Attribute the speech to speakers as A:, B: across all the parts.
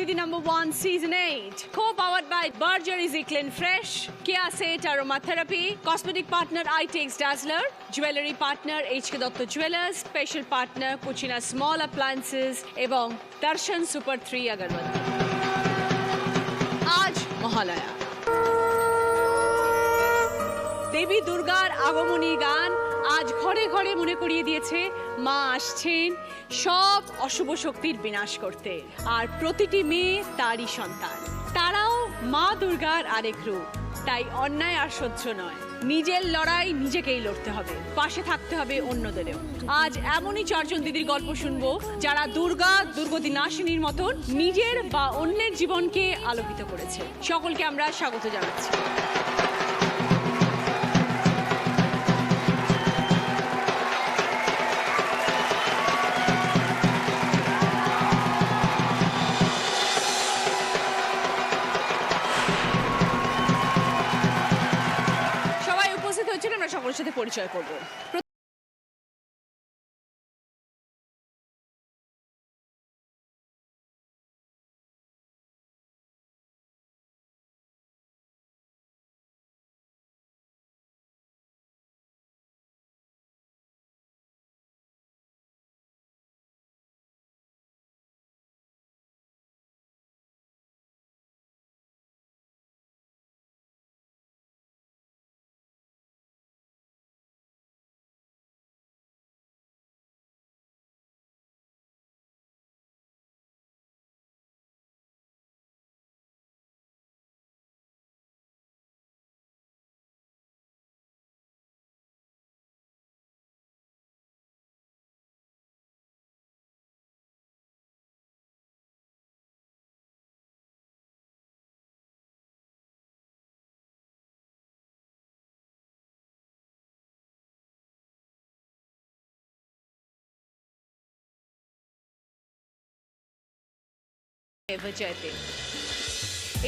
A: Didi #1 Season 8. Co-powered by Burberry Clean Fresh, Kia Cetate Aromatherapy, Cosmetic Partner iTex Dazzler, Jewelry Partner HK Dotto Jewelers, Special Partner Cucina Small Appliances এবং Darshan Super 3 Agarbatti. আজ মহালয়া। দেবী দুর্গার আগমনী গান আজ ঘরে ঘরে মনে করিয়ে দিয়েছে মা আসছেন সব অশুভ শক্তির বিনাশ করতে, আর প্রতিটি মেয়ে তারই সন্তান। তারাও মা দুর্গার আরেক রূপ। তাই অন্যায় আর সহ্য নয়, নিজের লড়াই নিজেকেই লড়তে হবে, পাশে থাকতে হবে অন্যদেরও। আজ এমনই চারজন দিদির গল্প শুনবো যারা দুর্গতি নাশিনীর মতন নিজের বা অন্যের জীবনকে আলোকিত করেছে। সকলকে আমরা স্বাগত জানাচ্ছি। আমরা সকলের সাথে পরিচয় করব।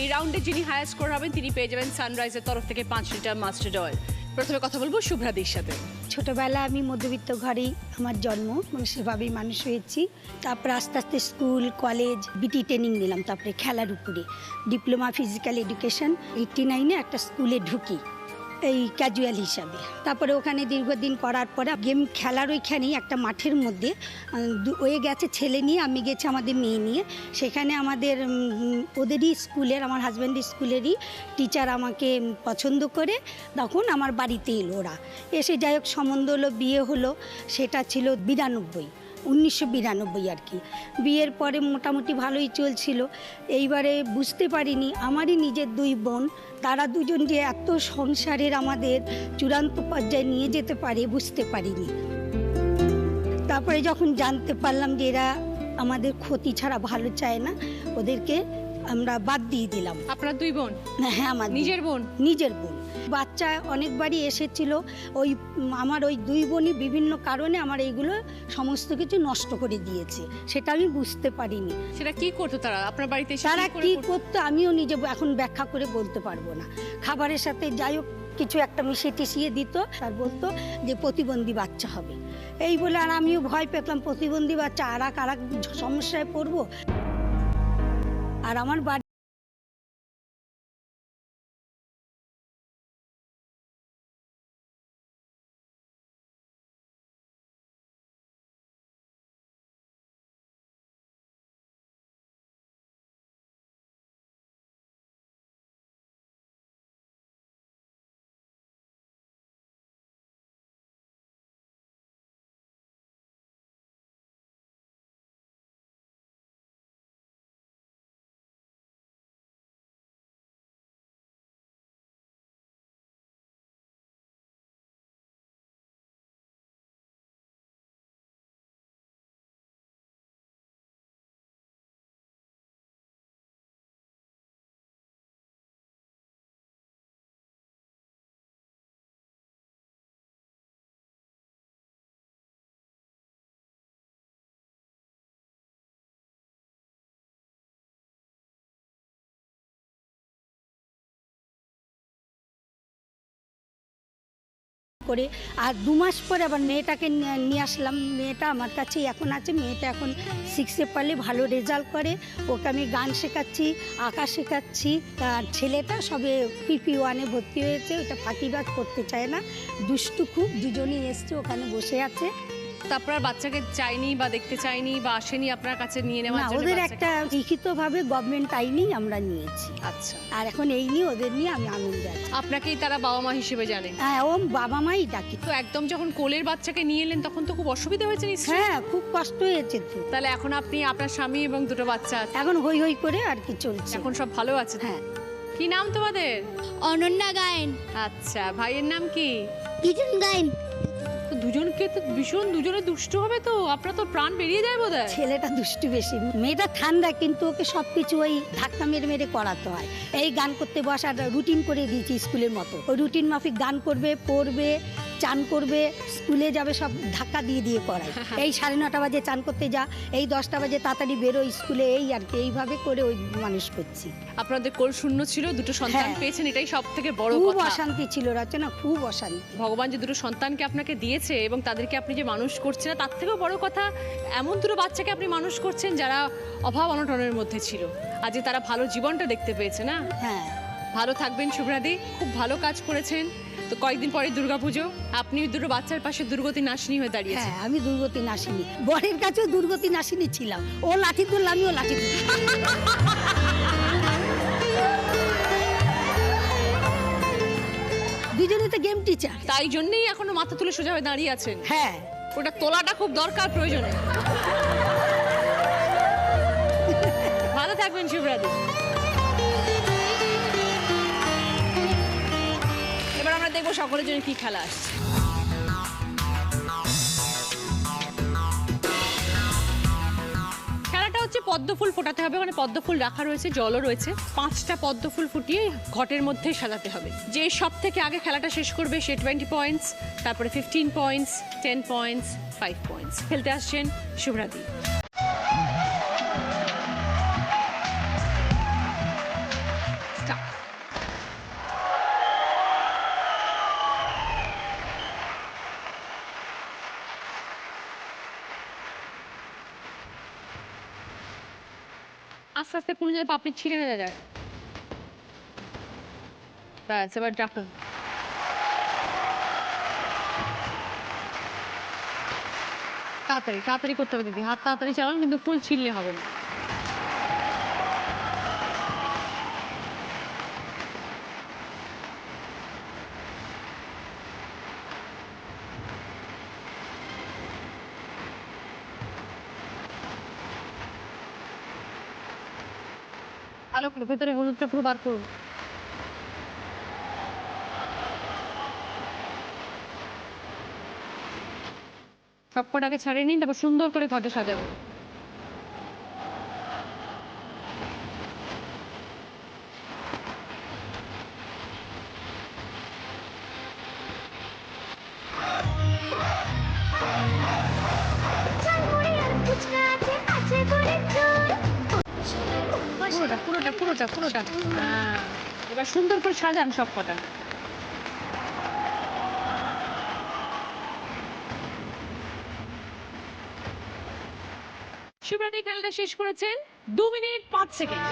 A: এই রাউন্ডে যিনি হায়ার স্কোর হবেন তিনি পেয়ে যাবেন সানরাইজের তরফ থেকে 5 লিটার মাস্টার্ড অয়েল। প্রথমে কথা বলবো শুভ্রাদির সাথে।
B: ছোটবেলা আমি মধ্যবিত্ত ঘরেই আমার জন্ম, মানে সেভাবেই মানুষ হয়েছি। তারপরে আস্তে আস্তে স্কুল কলেজ বিটি ট্রেনিং নিলাম, তারপরে খেলার উপরে ডিপ্লোমা ফিজিক্যাল এডুকেশন। 89-এ একটা স্কুলে ঢুকি এই ক্যাজুয়াল হিসাবে। তারপরে ওখানে দীর্ঘদিন করার পরে গেম খেলার ওইখানেই একটা মাঠের মধ্যে ওয়ে গেছে ছেলে নিয়ে, আমি গেছি আমাদের মেয়ে নিয়ে। সেখানে আমাদের ওদেরই স্কুলের, আমার হাজব্যান্ডের স্কুলেরই টিচার আমাকে পছন্দ করে তখন আমার বাড়িতে এলো ওরা। এসে যাই হোক সম্বন্ধ হলো, বিয়ে হলো। সেটা ছিল 1992 আর কি। বিয়ের পরে মোটামুটি ভালোই চলছিল। এইবারে বুঝতে পারিনি আমারই নিজের 2 বোন, তারা দুজন যে এত সংসারের আমাদের চূড়ান্ত পর্যায়ে নিয়ে যেতে পারে বুঝতে পারিনি। তারপরে যখন জানতে পারলাম যে এরা আমাদের ক্ষতি ছাড়া ভালো চায় না, ওদেরকে আমরা বাদ দিয়ে দিলাম।
A: আপনার 2 বোন?
B: হ্যাঁ, আমার
A: নিজের বোন।
B: নিজের বোন। বাচ্চা অনেকবারই এসেছিল। আমার ওই 2 বোনই বিভিন্ন কারণে আমার এইগুলো সমস্ত কিছু নষ্ট করে দিয়েছে, সেটা আমি বুঝতে পারিনি।
A: সেটা কি করতো তারা আপনার বাড়িতে?
B: তারা কি করতো আমিও নিজে এখন ব্যাখ্যা করে বলতে পারবো না। খাবারের সাথে যাই হোক কিছু একটা মিশিয়ে টিশিয়ে দিত, আর বলতো যে প্রতিবন্ধী বাচ্চা হবে এই বলে। আর আমিও ভয় পেতাম, প্রতিবন্ধী বাচ্চা আর সমস্যায় পড়বো। আর আমার বাড়ি করে। আর 2 মাস পরে আবার মেয়েটাকে নিয়ে আসলাম। মেয়েটা আমার কাছেই এখন আছে। মেয়েটা এখন 6-এ পড়লে, ভালো রেজাল্ট করে। ওকে আমি গান শেখাচ্ছি, আঁকা শেখাচ্ছি। আর ছেলেটা সবে PP1-এ ভর্তি হয়েছে। ওটা ফাঁকিবাজ করতে চায় না, দুষ্টু খুব। দুজনেই এসছে, ওখানে বসে আছে।
A: তারপর বাচ্চাকে চাইনি বা দেখতে চাইনি বা আসেনি আপনার কাছে নিয়ে নেওয়ার
B: না,
A: জন্য?
B: ওদের
A: বাচ্চাকে-
B: একটা লিখিতভাবে গভর্নমেন্ট আইনেই আমরা নিয়েছি।
A: আচ্ছা,
B: আর এখন এই নিয়ে ওদের নিয়ে আমি আনন্দে আছি।
A: আপনাকেই তারা বাবা মা হিসেবে জানে?
B: হ্যাঁ, ও বাবা মাই ডাকি।
A: তো একদম যখন কোলের বাচ্চাকে নিয়ে এলেন তখন তো খুব অসুবিধা হয়েছে নিশ্চয়ই?
B: হ্যাঁ, খুব কষ্ট হয়েছে তো।
A: তাহলে এখন আপনি, আপনার স্বামী এবং দুটো বাচ্চা আছে,
B: এখন হই হই করে আর কি চলছে।
A: এখন সব ভালো আছে?
B: হ্যাঁ।
A: কি নাম তোমাদের?
C: অনন্যা গায়েন।
A: আচ্ছা, ভাইয়ের নাম কি?
C: কিচেন গায়েন।
A: তো দুজনকে তো ভীষণ, দুজনে দুষ্ট হবে তো, আপনার তো প্রাণ বেরিয়ে যায় বোধহয়।
B: ছেলেটা দুষ্টু বেশি, মেয়েটা ঠান্ডা, কিন্তু ওকে সবকিছু ওই ধাক্কা মেরে মেরে করাতে হয়। এই গান করতে বসার রুটিন করে দিয়েছি স্কুলের মতো। ওই রুটিন মাফিক গান করবে, পড়বে, চান করবে, স্কুলে যাবে, সব ধাক্কা দিয়ে দিয়ে করায়। এই 9:30 বাজে চান করতে যা, এই 10টা বাজে তাড়াতাড়ি বেরো স্কুলে, এই আর কি। এইভাবে করে ওই মানুষ করছি।
A: আপনাদের কোল শূন্য ছিল, দুটো সন্তান
B: হ্যাঁ।
A: পেয়েছেন, এটাই সব থেকে বড়
B: খুব
A: কথা।
B: অশান্তি ছিল রচনা, খুব অশান্তি।
A: ভগবান যে দুটো সন্তানকে আপনাকে দিয়েছে এবং তাদেরকে আপনি যে মানুষ করছেন, তার থেকেও বড় কথা এমন দুটো বাচ্চাকে আপনি মানুষ করছেন যারা অভাব অনটনের মধ্যে ছিল, আজ তারা ভালো জীবনটা দেখতে পেয়েছে না?
B: হ্যাঁ,
A: ভালো থাকবেন শুভ্রাদি, খুব ভালো কাজ করেছেন। তো কয়েকদিন পরে দুর্গাপুজো, আপনি দুটো বাচ্চার পাশে দুর্গতি নাশিনী হয়ে দাঁড়িয়েছেন।
B: হ্যাঁ, আমি দুর্গতি নাসিনী, বরের কাছেও দুর্গতি নাসিনী ছিলাম। ও লাঠি তুলল, আমিও লাঠি তুলি। দুজনে তো গেম টিচার।
A: তাই জন্যই এখনো মাথা তুলে সোজা হয়ে দাঁড়িয়ে আছেন।
B: হ্যাঁ,
A: ওটা তোলাটা খুব দরকার, প্রয়োজনে। ভালো থাকবেন শুভ্রাদি। এবার আমরা দেখবো সকলের জন্য কি খেলা আসছে। খেলাটা হচ্ছে পদ্মফুল ফোটাতে হবে, মানে পদ্মফুল রাখা রয়েছে, জলও রয়েছে। 5টা পদ্মফুল ফুটিয়ে ঘটের মধ্যে সাজাতে হবে। যে সব থেকে আগে খেলাটা শেষ করবে সে 20 পয়েন্টস, তারপরে 15 পয়েন্টস, 10 পয়েন্টস, 5 পয়েন্টস। খেলতে আসছেন শুভ্রাদি। Start. আস্তে আস্তে কোন জায়গায় পাপড়ি ছিঁড়ে না যায়। ব্যাস, এবার ডাকুন। তাড়াতাড়ি তাড়াতাড়ি করতে হবে দিদি, হাত তাড়াতাড়ি চালান, কিন্তু ফুল ছিঁড়লে হবে না। ভালো করে ভেতরে হলুদটা পুরো বার করুন। সব কটাকে ছাড়িয়ে নিন, তারপর সুন্দর করে ঘটে সাজাবো। পুরোটা পুরোটা পুরোটা পুরোটা। হ্যাঁ, এবার সুন্দর করে সাজান সব কটা। শুভ্রাদি খেলাটা শেষ করেছেন 2 মিনিট 5 সেকেন্ড।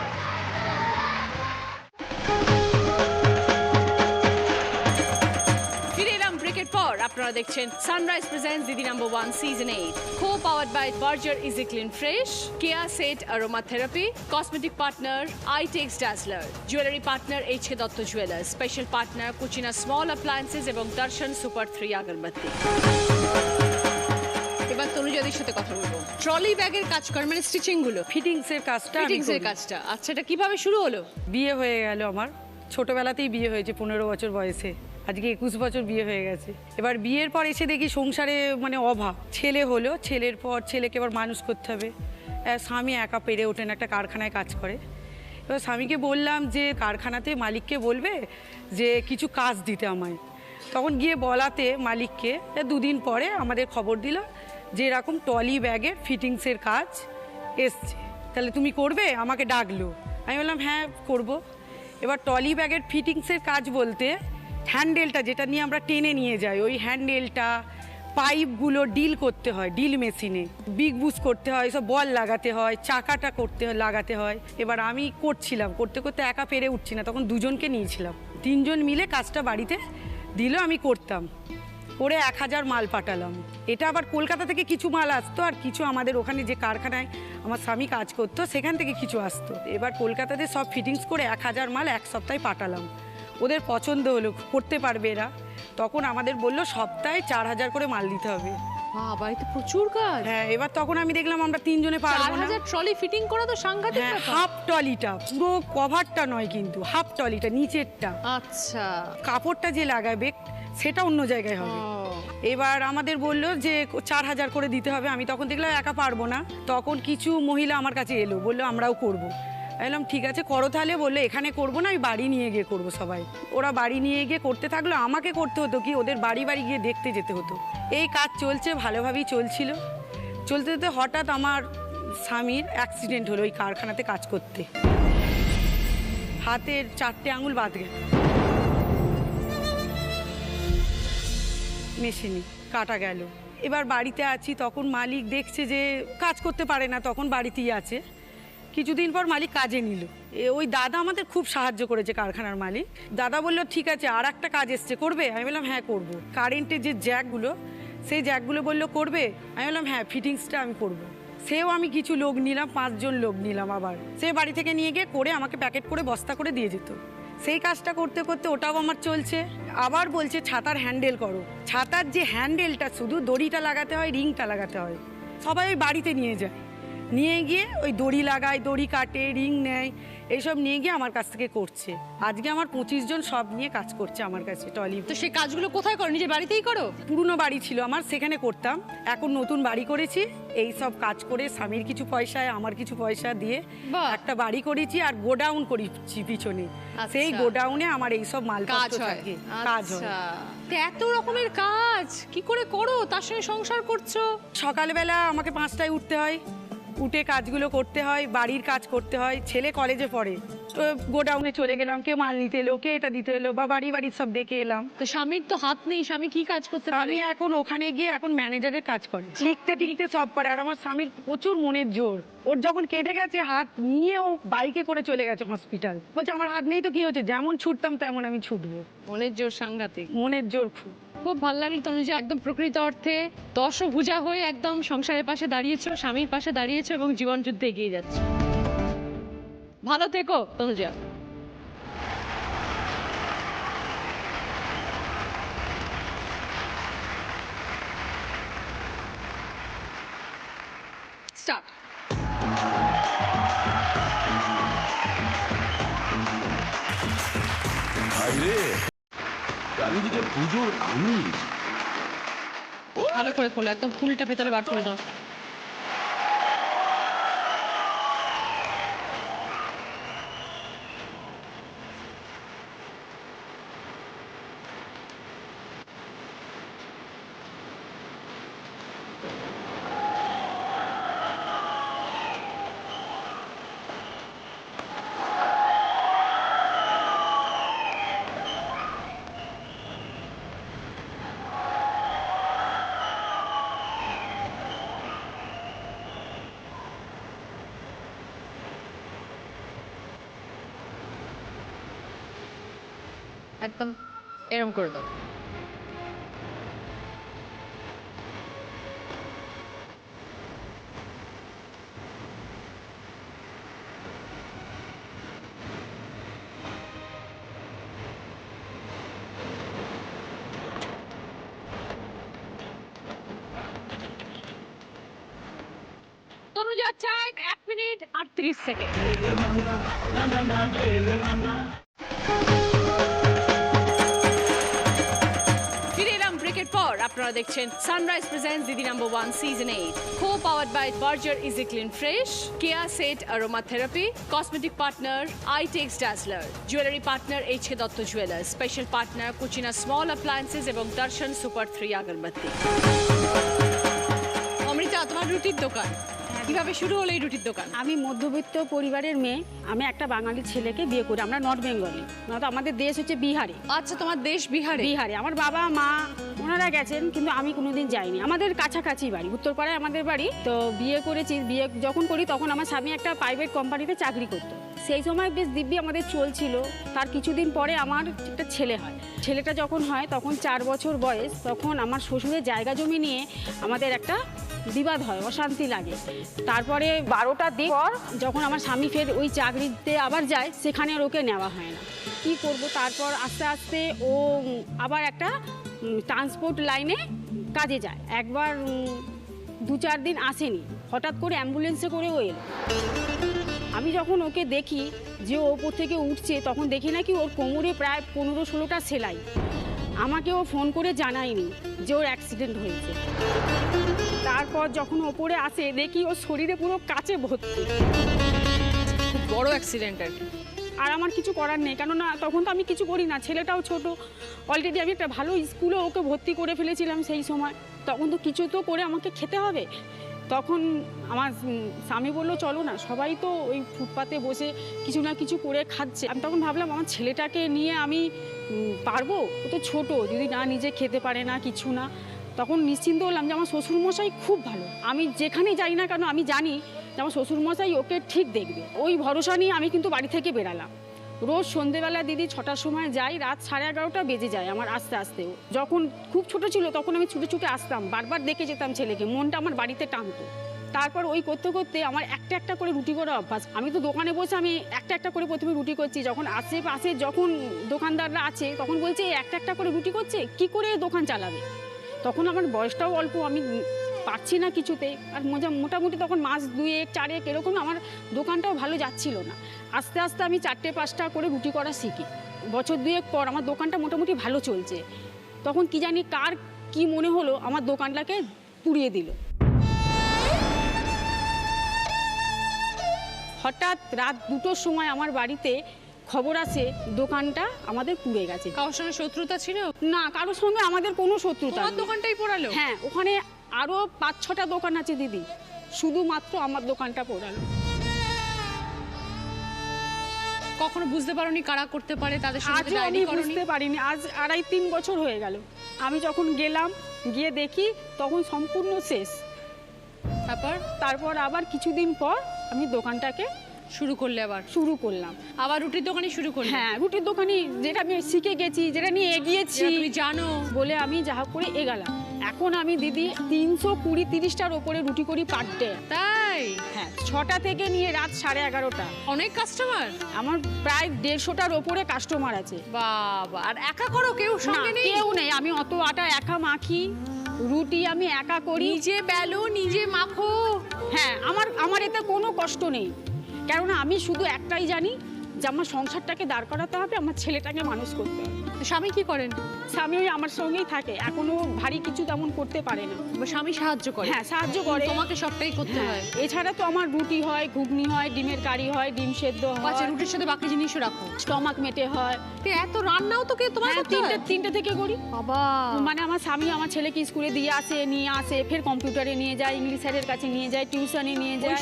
A: ফিরে এলাম ব্রেকের পর। আপনারা দেখছেন Sunrise presents Didi number 1 season 8, co-powered by Berger Easy Clean Fresh, Kia Set Aromatherapy, cosmetic partner iTex Dazzler, jewelry partner HK Dotto Jewelers, special partner Cucina Small Appliances এবং দর্শন সুপার 3 আগরবাতি। এবার তনুজাদির সাথে কথা বলবো। ট্রলি ব্যাগের কাজ করেন, মানে স্টিচিং গুলো,
D: ফিটিংসের কাজটা আমি
A: ফিটিংস এর
D: করি।
A: কাজটা। আচ্ছা, এটা কিভাবে শুরু হলো?
D: বিয়ে হয়ে গেল আমার, ছোটবেলাতেই বিয়ে হয়েছে, 15 বছর বয়সে। আজকে 21 বছর বিয়ে হয়ে গেছে। এবার বিয়ের পর এসে দেখি সংসারে মানে অভাব। ছেলে হলো, ছেলের পর ছেলেকে এবার মানুষ করতে হবে। স্বামী একা পেরে ওঠেন, একটা কারখানায় কাজ করে। এবার স্বামীকে বললাম যে কারখানাতে মালিককে বলবে যে কিছু কাজ দিতে আমায়। তখন গিয়ে বলাতে মালিককে 2 দিন পরে আমাদের খবর দিল যে এরকম ট্রলি ব্যাগের ফিটিংসের কাজ এসছে, তাহলে তুমি করবে? আমাকে ডাকলো। আমি বললাম হ্যাঁ করব। এবার ট্রলি ব্যাগের ফিটিংসের কাজ বলতে হ্যান্ডেলটা যেটা নিয়ে আমরা টেনে নিয়ে যাই, ওই হ্যান্ডেলটা, পাইপগুলো ডিল করতে হয় ডিল মেশিনে, বিগ বুস করতে হয়, সব বল লাগাতে হয়, চাকাটা লাগাতে হয়। এবার আমি করছিলাম, করতে করতে একা পেরে উঠছি না, তখন দুজনকে নিয়েছিলাম, 3 জন মিলে কাজটা বাড়িতে দিল, আমি করতাম, করে 1000 মাল পাঠালাম। এটা আবার কলকাতা থেকে কিছু মাল আসতো, আর কিছু আমাদের ওখানে যে কারখানায় আমার স্বামী কাজ করতো সেখান থেকে কিছু আসতো। এবার কলকাতাতে সব ফিটিংস করে 1000 মাল 1 সপ্তাহে পাঠালাম। ওদের পছন্দ হলো, করতে পারবে এরা, তখন আমাদের বললো সপ্তাহে 4000 করে মাল দিতে হবে।
A: বাবা, এটা প্রচুর কাজ।
D: হ্যাঁ, এবার তখন আমি দেখলাম আমরা 3 জনে পারবো না।
A: 4000 ট্রলি ফিটিং করা তো সাংঘাতিক
D: হ্যাঁ,
A: ব্যাপার।
D: হাফ টলিটা, পুরো কভারটা নয় কিন্তু, হাফ টলিটা নিচেরটা,
A: আচ্ছা,
D: কাপড়টা যে লাগাবে সেটা অন্য জায়গায় হবে। এবার আমাদের বললো যে 4000 করে দিতে হবে। আমি তখন দেখলাম একা পারবো না, তখন কিছু মহিলা আমার কাছে এলো, বললো আমরাও করবো। বললাম ঠিক আছে করো তাহলে। বললো এখানে করবো না, আমি বাড়ি নিয়ে গিয়ে করবো সবাই। ওরা বাড়ি নিয়ে গিয়ে করতে থাকলো, আমাকে করতে হতো কি, ওদের বাড়ি বাড়ি গিয়ে দেখতে যেতে হতো। এই কাজ চলছে, ভালোভাবেই চলছিল। চলতে চলতে হঠাৎ আমার স্বামীর অ্যাক্সিডেন্ট হলো ওই কারখানাতে কাজ করতে, হাতের 4টে আঙুল বাদ গেল, মেশিনে কাটা গেল। এবার বাড়িতে আছি, তখন মালিক দেখছে যে কাজ করতে পারে না, তখন বাড়িতেই আছে। কিছুদিন পর মালিক কাজে নিল। ওই দাদা আমাদের খুব সাহায্য করেছে, কারখানার মালিক দাদা বললো ঠিক আছে আর একটা কাজ এসছে, করবে? আমি বললাম হ্যাঁ করবো। কারেন্টের যে জ্যাকগুলো, সেই জ্যাকগুলো বললো করবে? আমি বললাম হ্যাঁ, ফিটিংসটা আমি করবো। সেও আমি কিছু লোক নিলাম, 5 জন লোক নিলাম। আবার সে বাড়ি থেকে নিয়ে গিয়ে করে আমাকে প্যাকেট করে বস্তা করে দিয়ে যেত। সেই কাজটা করতে করতে ওটাও আমার চলছে। আবার বলছে ছাতার হ্যান্ডেল করো। ছাতার যে হ্যান্ডেলটা শুধু দড়িটা লাগাতে হয়, রিংটা লাগাতে হয়। সবাই ওই বাড়িতে নিয়ে যায়, নিয়ে গিয়ে ওই দড়ি লাগায়, দড়ি কাটে, রিং নেয়, এইসব নিয়ে গিয়ে আমার কাছ থেকে করছে। আজকে আমার 25 জন সব নিয়ে কাজ করছে আমার কাছে টলি।
A: তো সেই কাজগুলো কোথায় করো? নিজের বাড়িতেই করো?
D: পুরনো বাড়ি ছিল আমার, সেখানে করতাম। এখন নতুন বাড়ি করেছি, এই সব কাজ করে স্বামীর কিছু পয়সায় আমার কিছু পয়সা দিয়ে
A: বাহ।
D: একটা বাড়ি করেছি, আর গোডাউন করেছি পিছনে।
A: আচ্ছা।
D: সেই গোডাউনে আমার এই সব
A: কাজ
D: মালপত্র
A: হয়।
D: থাকে, কাজ হয়।
A: আচ্ছা, তো এত রকমের কাজ কি করে করো? তার সঙ্গে সংসার করছো?
D: সকালবেলা আমাকে 5টায় উঠতে হয়, উঠে কাজগুলো করতে হয়, বাড়ির কাজ করতে হয়। ছেলে কলেজে পড়ে, তো গোডাউনে চলে গেলাম, কে মাল নিতে এলো, কে এটা দিতে এলো, বা বাড়ি বাড়ি সব দেখে এলাম।
A: তো স্বামীর তো হাত নেই, স্বামী কি কাজ করতে পারে?
D: আমি এখন ওখানে গিয়ে এখন ম্যানেজারের কাজ করে, লিখতে টিখতে সব পারে। আর আমার স্বামীর প্রচুর মনের জোর, ওর যখন কেটে গেছে হাত, নিয়ে ও বাইকে করে চলে গেছে হসপিটাল। বলছে আমার হাত নেই তো কি হচ্ছে, যেমন ছুটতাম তেমন আমি ছুটবো।
A: মনের জোর সাংঘাতিক।
D: মনের জোর খুব।
A: খুব ভালো লাগলো তনুজা, একদম প্রকৃত অর্থে দশভুজা হয়ে একদম সংসারের পাশে দাঁড়িয়েছো, স্বামীর পাশে দাঁড়িয়েছো এবং জীবন যুদ্ধে এগিয়ে যাচ্ছ। ভালো থেকো তনুজা। স্টার্ট।
E: ভাইরে কালীজিকে পুজোর আমিষ
A: ভালো করে খোলো, একদম ফুলটা ভেতরে বার করে দাও। একদম এরম করে দাও। Tanuja time 1 minute 38 second. ফিরে এলাম ব্রেকের পর। আপনারা দেখছেন Sunrise presents Didi number 1 season 8, co powered by Berger Easy Clean Fresh, Keya Seth aroma therapy, cosmetic partner Itex Dazzler, jewellery partner H K Dutta jewellers, special partner Cucina small appliances এবং দর্শন সুপার 3 আগরবাতি। অমৃতা, তোমার রুটির দোকান, কিভাবে শুরু হলো এই রুটির দোকান?
D: আমি মধ্যবিত্ত পরিবারের মেয়ে, আমি একটা বাঙালি ছেলেকে বিয়ে করি। আমরা নর্থ বেঙ্গলি, নয়তো আমাদের দেশ হচ্ছে বিহারে।
A: আচ্ছা, তোমার দেশ বিহারে?
D: বিহারে আমার বাবা মা ওনারা গেছেন, কিন্তু আমি কোনোদিন যাইনি। আমাদের কাছাকাছি বাড়ি, উত্তরপাড়ায় আমাদের বাড়ি। তো বিয়ে করেছি, বিয়ে যখন করি তখন আমার স্বামী একটা প্রাইভেট কোম্পানিতে চাকরি করতো। সেই সময় বেশ দিব্যি আমাদের চলছিল। তার কিছুদিন পরে আমার একটা ছেলে হয়। ছেলেটা যখন হয় তখন 4 বছর বয়স। তখন আমার শ্বশুরের জায়গা জমি নিয়ে আমাদের একটা বিবাদ হয়, অশান্তি লাগে। তারপরে 12টার দিন পর যখন আমার স্বামী ফের ওই চাকরিতে আবার যায়, সেখানে আর ওকে নেওয়া হয় না। কি করব? তারপর আস্তে আস্তে ও আবার একটা ট্রান্সপোর্ট লাইনে কাজে যায়। একবার 2-4 দিন আসেনি, হঠাৎ করে অ্যাম্বুলেন্সে করে ও এলো। আমি যখন ওকে দেখি যে ও ওপর থেকে উঠছে, তখন দেখি নাকি ওর কোমরে প্রায় 15-16টা সেলাই। আমাকে ও ফোন করে জানায়নি যে ওর অ্যাক্সিডেন্ট হয়েছে। তারপর যখন ওপরে আসে দেখি ওর শরীরে পুরো কাচে ভর্তি।
A: খুব বড় অ্যাক্সিডেন্ট আর কি।
D: আর আমার কিছু করার নেই, কেননা তখন তো আমি কিছু করি না, ছেলেটাও ছোট। অলরেডি আমি একটা ভালো স্কুলে ওকে ভর্তি করে ফেলেছিলাম সেই সময়। তখন তো কিছু তো করে আমাকে খেতে হবে। তখন আমার স্বামী বললো চলো না, সবাই তো ওই ফুটপাতে বসে কিছু না কিছু করে খাচ্ছে। আমি তখন ভাবলাম আমার ছেলেটাকে নিয়ে আমি পারবো? ও তো ছোটো, যদি না নিজে খেতে পারে না কিছু না। তখন নিশ্চিন্ত হলাম যে আমার শ্বশুরমশাই খুব ভালো। আমি যেখানেই যাই না কেন আমি জানি যে আমার শ্বশুরমশাই ওকে ঠিক দেখবে। ওই ভরসা নিয়ে আমি কিন্তু বাড়ি থেকে বেরালাম। রোজ সন্ধেবেলা দিদি 6টার সময় যাই, রাত 11:30 বেজে যায় আমার আস্তে আস্তেও। যখন খুব ছোট ছিল তখন আমি ছুটে ছুটে আসতাম, বারবার দেখে যেতাম ছেলেকে, মনটা আমার বাড়িতে টানতো। তারপর ওই করতে করতে আমার একটা একটা করে রুটি করা অভ্যাস। আমি তো দোকানে বসে আমি একটা একটা করে প্রথমে রুটি করছি। যখন আশেপাশে যখন দোকানদাররা আছে তখন বলছে একটা একটা করে রুটি করছে, কি করে দোকান চালাবে? তখন আমার বয়সটাও অল্প, আমি পারছি না কিছুতে। আর মোটামুটি তখন মাস 2-4 এরকম আমার দোকানটাও ভালো যাচ্ছিল না। আস্তে আস্তে আমি 4-5টা করে রুটি করা শিখি। বছর 2 পর আমার দোকানটা মোটামুটি ভালো চলছে। তখন কি জানি কার কি মনে হলো, আমার দোকানটাকে পুড়িয়ে দিল। হঠাৎ রাত 2টোর সময় আমার বাড়িতে খবর আসে দোকানটা আমাদের পুড়ে গেছে।
A: কারোর সঙ্গে শত্রুতা ছিল
D: না, কারোর সঙ্গে আমাদের কোনো শত্রুতা
A: তোমার
D: নেই।
A: দোকানটাই পোড়ালো?
D: হ্যাঁ, ওখানে আরো 5-6টা দোকান আছে দিদি, শুধুমাত্র আমার দোকানটা পোড়ালো।
A: কখনো বুঝতে পারোনি কারা করতে পারে? তাদের সঙ্গে
D: আজও আমি বুঝতে পারিনি। আজ 2.5-3 বছর হয়ে গেল। আমি যখন গেলাম, গিয়ে দেখি তখন সম্পূর্ণ শেষ। তারপর আবার কিছুদিন পর আমি দোকানটাকে
A: শুরু করলে? আবার
D: শুরু করলাম।
A: আবার রুটির দোকানই শুরু করলে?
D: হ্যাঁ, রুটির দোকানই, যেটা আমি শিখে গেছি, যেটা নিয়ে এগিয়েছি,
A: তুমি জানো
D: বলে আমি যা হোক করে এগালাম। এখন আমি দিদি 320-30টার ওপরে রুটি করি পার ডে।
A: তাই?
D: হ্যাঁ, 6টা থেকে নিয়ে রাত 11:30।
A: অনেক কাস্টমার?
D: আমার প্রায় 150টার ওপরে কাস্টমার আছে।
A: বাবা, আর একা করো? কেউ
D: না,
A: সঙ্গে নেই?
D: কেউ নেই। আমি অত আটা একা মাখি, রুটি আমি একা করি,
A: নিজে বেলো, নিজে মাখো?
D: হ্যাঁ, আমার এতে কোনো কষ্ট নেই। কেননা আমি শুধু একটাই জানি যে আমার সংসারটাকে দাঁড় করাতে হবে, আমার ছেলেটাকে মানুষ করতে হবে।
A: স্বামী কি করেন?
D: স্বামী ওই আমার সঙ্গেই থাকে, এখনো ভারী কিছু তেমন করতে পারে না।
A: স্বামী সাহায্য করে?
D: হ্যাঁ, সাহায্য করে।
A: তোমাকে সবটাই করতে
D: হ্যাঁ,
A: হয়?
D: এছাড়া তো আমার রুটি হয়, ঘুগনি হয়, ডিমের কারি হয়, ডিম সেদ্ধ
A: আচ্ছা,
D: হয়,
A: রুটির সাথে বাকি জিনিসও রাখো?
D: স্টমাক মেটে হয়।
A: তো এত রান্নাও তো তোমার
D: হ্যাঁ,
A: করতে হয়?
D: 3টে থেকে করি।
A: বাবা,
D: মানে আমার স্বামী আমার ছেলেকে স্কুলে দিয়ে আসে, ফের কম্পিউটারে নিয়ে যায়, ইংলিশ স্যারের কাছে নিয়ে যায়, টিউশনে নিয়ে যায়।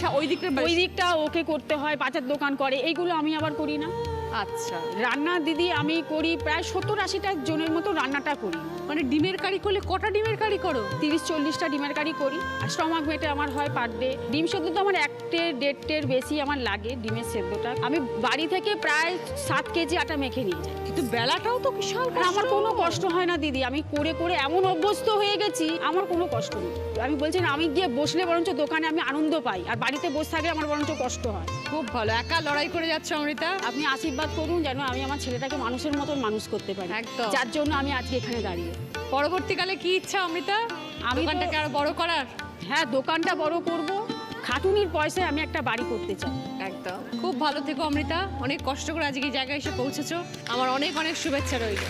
D: ওই দিকটা ওকে করতে হয়, বাজার দোকান করে, এইগুলো আমি আবার করি না।
A: আচ্ছা,
D: রান্না দিদি আমি করি প্রায় 70-80টা জনের মতো রান্নাটা করি।
A: মানে ডিমের কারি করলে কটা ডিমের কারি করো?
D: 30-40টা ডিমের কারি করি। আর স্টমাক মেটে আমার হয় পার ডে। ডিম সেদ্ধ তো আমার 1-1.5 বেশি আমার লাগে ডিমের সেদ্ধটা। আমি বাড়ি থেকে প্রায় 7 কেজি আটা মেখে নিয়ে যাই।
A: কিন্তু বেলাটাও তো বিশাল
D: আর আমার কোনো কষ্ট হয় না দিদি, আমি করে করে এমন অভ্যস্ত হয়ে গেছি, আমার কোনো কষ্ট নেই। আমি বলছি না, আমি গিয়ে বসলে বরঞ্চ দোকানে আমি আনন্দ পাই, আর বাড়িতে বসে থাকলে আমার বরঞ্চ কষ্ট হয়।
A: খুব ভালো, একা লড়াই করে যাচ্ছ অমৃতা।
D: আপনি আশীর্বাদ করুন যেন আমি আমার ছেলেটাকে মানুষের মতন মানুষ করতে পারি,
A: একদম।
D: যার জন্য আমি আজকে এখানে দাঁড়িয়ে।
A: পরবর্তীকালে কি ইচ্ছা অমৃতা?
D: আমি
A: দোকানটাকে আরো বড় করার?
D: হ্যাঁ, দোকানটা বড় করব, খাটুনির পয়সায় আমি একটা বাড়ি করতে চাই।
A: একদম। খুব ভালো থেকো অমৃতা, অনেক কষ্ট করে আজকে এই জায়গায় এসে পৌঁছেছো। আমার অনেক অনেক শুভেচ্ছা রইল।